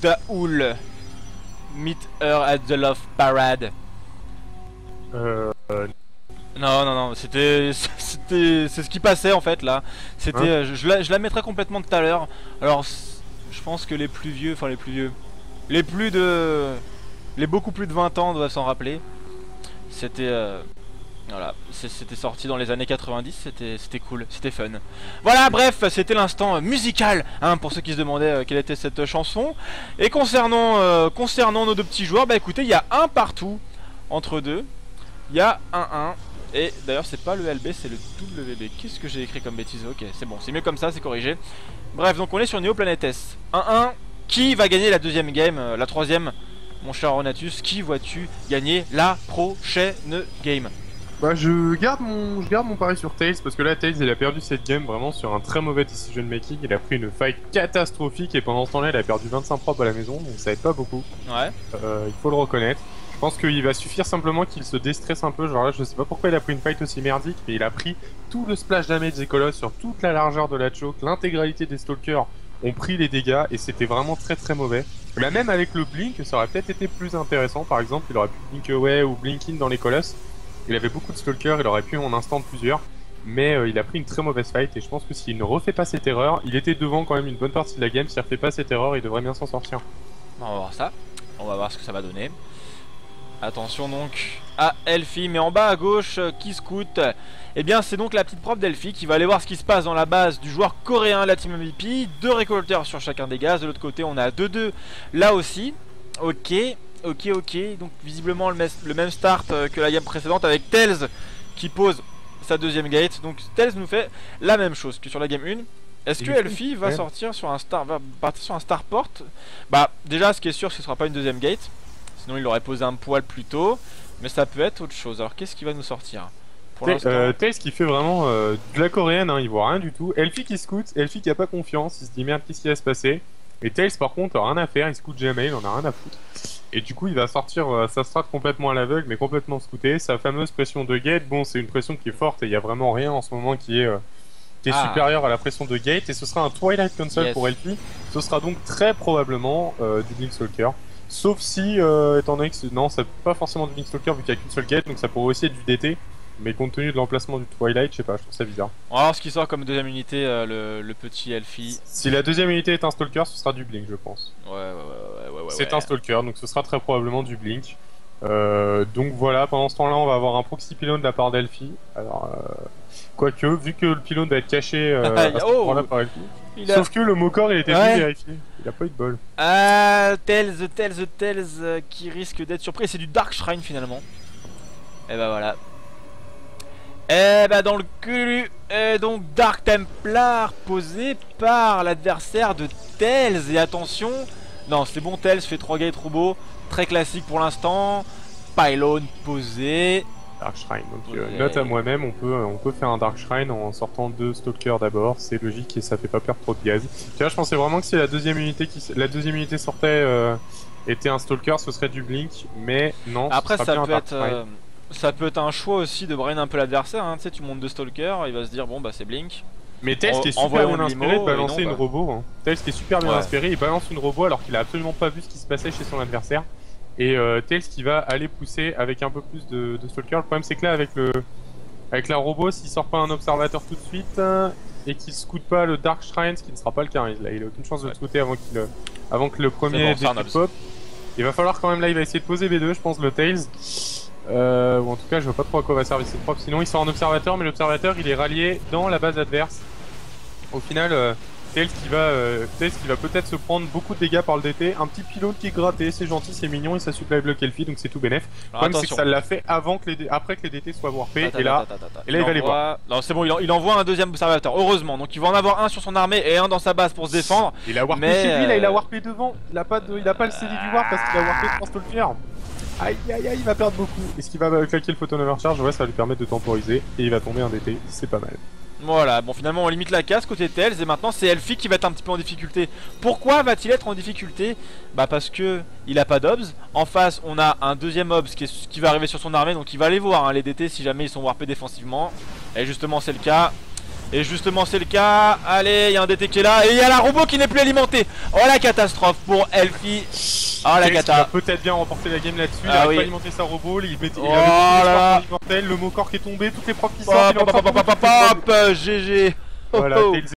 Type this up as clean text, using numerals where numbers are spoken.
Daoul. Meet her at the Love Parade. Non, c'est ce qui passait en fait là. C'était, Hein je la mettrai complètement tout à l'heure. Alors, je pense que les plus vieux, enfin les plus vieux, les beaucoup plus de 20 ans doivent s'en rappeler. C'était, voilà, c'était sorti dans les années 90, c'était cool, c'était fun. Voilà, bref, c'était l'instant musical, hein, pour ceux qui se demandaient quelle était cette chanson. Et concernant nos deux petits joueurs, bah écoutez, il y a un partout entre deux. Il y a un 1. Et d'ailleurs c'est pas le LB, c'est le WB. Qu'est-ce que j'ai écrit comme bêtise? Ok, c'est bon, c'est mieux comme ça, c'est corrigé. Bref, donc on est sur Neoplanet S 1-1. Qui va gagner la deuxième game, la troisième? Mon cher Ronatus, qui vois-tu gagner la prochaine game? Bah je garde mon pari sur Tails parce que là Tails il a perdu cette game vraiment sur un très mauvais decision making. Il a pris une fight catastrophique et pendant ce temps là il a perdu 25 probes à la maison, donc ça aide pas beaucoup. Ouais. Il faut le reconnaître. Je pense qu'il va suffire simplement qu'il se déstresse un peu. Genre là je sais pas pourquoi il a pris une fight aussi merdique, mais il a pris tout le splash damage des colosses sur toute la largeur de la choke. L'intégralité des stalkers ont pris les dégâts et c'était vraiment très très mauvais. Là même avec le blink ça aurait peut-être été plus intéressant. Par exemple il aurait pu blink away ou blink in dans les colosses. Il avait beaucoup de stalkers, il aurait pu en instant plusieurs, mais il a pris une très mauvaise fight et je pense que s'il ne refait pas cette erreur, il était devant quand même une bonne partie de la game, s'il ne refait pas cette erreur, il devrait bien s'en sortir. On va voir ça, on va voir ce que ça va donner. Attention donc à Elfie, mais en bas à gauche, qui scout? Eh bien c'est donc la petite prof d'Elfie qui va aller voir ce qui se passe dans la base du joueur coréen, la team MVP. 2 récolteurs sur chacun des gaz, de l'autre côté on a 2-2 là aussi. Ok, donc visiblement le même start que la game précédente avec Tails qui pose sa deuxième gate. Donc Tails nous fait la même chose que sur la game 1. Est-ce que Elfie va sortir sur va partir sur un starport? Bah déjà ce qui est sûr, ce sera pas une deuxième gate, sinon il aurait posé un poil plus tôt, mais ça peut être autre chose. Alors qu'est-ce qui va nous sortir pour l'instant? Tails qui fait vraiment de la coréenne, hein, il voit rien du tout. Elfie qui scout, Elfie qui a pas confiance, il se dit merde qu'est-ce qui va se passer. Et Tails par contre rien à faire, il scout jamais, il en a rien à foutre. Et du coup il va sortir sa strat complètement à l'aveugle mais complètement scouté. Sa fameuse pression de gate, bon c'est une pression qui est forte et il y a vraiment rien en ce moment qui est supérieure à la pression de gate. Et ce sera un Twilight Console pour Elfie. Ce sera donc très probablement du Blink Stalker. Sauf si, étant donné que non ça peut pas forcément du Blink Stalker vu qu'il n'y a qu'une seule gate, donc ça pourrait aussi être du DT. Mais compte tenu de l'emplacement du Twilight, je sais pas, je trouve ça bizarre. On va voir ce qui sort comme deuxième unité, le petit Elfie. Si la deuxième unité est un Stalker, ce sera du Blink, je pense. Ouais. C'est un Stalker, donc ce sera très probablement du Blink. Donc voilà, pendant ce temps-là, on va avoir un proxy pylône de la part d'Elfie. Alors, quoique, vu que le pylône va être caché à ce moment-là par Elfie. Sauf que le Mokor, il était plus vérifié. Il a pas eu de bol. Tails qui risque d'être surpris. C'est du Dark Shrine finalement. Et bah voilà. Et bah dans le cul, donc Dark Templar posé par l'adversaire de Tails. Et attention, non c'est bon, Tails fait 3 gates robots, très classique pour l'instant. Pylone posé. Dark Shrine, donc note à moi-même, on peut faire un Dark Shrine en sortant 2 Stalkers d'abord, c'est logique et ça fait pas perdre trop de gaz. Tu vois, je pensais vraiment que si la deuxième unité sortait était un Stalker, ce serait du Blink, mais non. Après ça peut être un choix aussi de brain un peu l'adversaire, hein. Tu sais, tu montes 2 Stalkers, il va se dire bon bah c'est Blink. Mais Tails qui est super bien inspiré de balancer une robot, hein. Tails qui est super bien inspiré, il balance une robot alors qu'il a absolument pas vu ce qui se passait chez son adversaire. Et Tails qui va aller pousser avec un peu plus de Stalker. Le problème c'est que là avec la robot, s'il sort pas un observateur tout de suite et qu'il scoute pas le Dark Shrine, ce qui ne sera pas le cas, il a aucune chance de le scouter avant que le premier pop. Il va falloir quand même, là il va essayer de poser B2 je pense, le Tails. Ou en tout cas je vois pas trop à quoi va servir cette prop, sinon il sort en observateur, mais l'observateur il est rallié dans la base adverse. Au final Tails qui va peut-être se prendre beaucoup de dégâts par le DT, un petit pylône qui est gratté, c'est gentil, c'est mignon, et ça supply block Elfie, donc c'est tout bénef. Le problème c'est que ça l'a fait après que les DT soient warpés, et là il va les voir. Non c'est bon, il envoie un deuxième observateur, heureusement, donc il va en avoir un sur son armée et un dans sa base pour se défendre. Il a warpé chez lui, là il a warpé devant, il a pas le CD du warp parce qu'il a warpé 3 stalkers. Aïe, il va perdre beaucoup. Est-ce qu'il va claquer le photon overcharge? Ouais, ça va lui permettre de temporiser, et il va tomber un DT, c'est pas mal. Voilà, bon finalement on limite la casse côté Tails et maintenant c'est Elfie qui va être un petit peu en difficulté. Pourquoi va-t-il être en difficulté? Bah parce que il a pas d'obs. En face on a un deuxième obs qui va arriver sur son armée, donc il va aller voir hein, les DT si jamais ils sont warpés défensivement. Et justement c'est le cas. Et justement c'est le cas. Allez, il y a un DT qui est là. Et il y a la robot qui n'est plus alimentée. Oh la catastrophe pour Elfie. Oh la cata. Il va peut-être bien remporter la game là-dessus. Il a pas alimenté sa robot. Il a le Mokor qui est tombé. Toutes les profs qui sortent. GG. Voilà,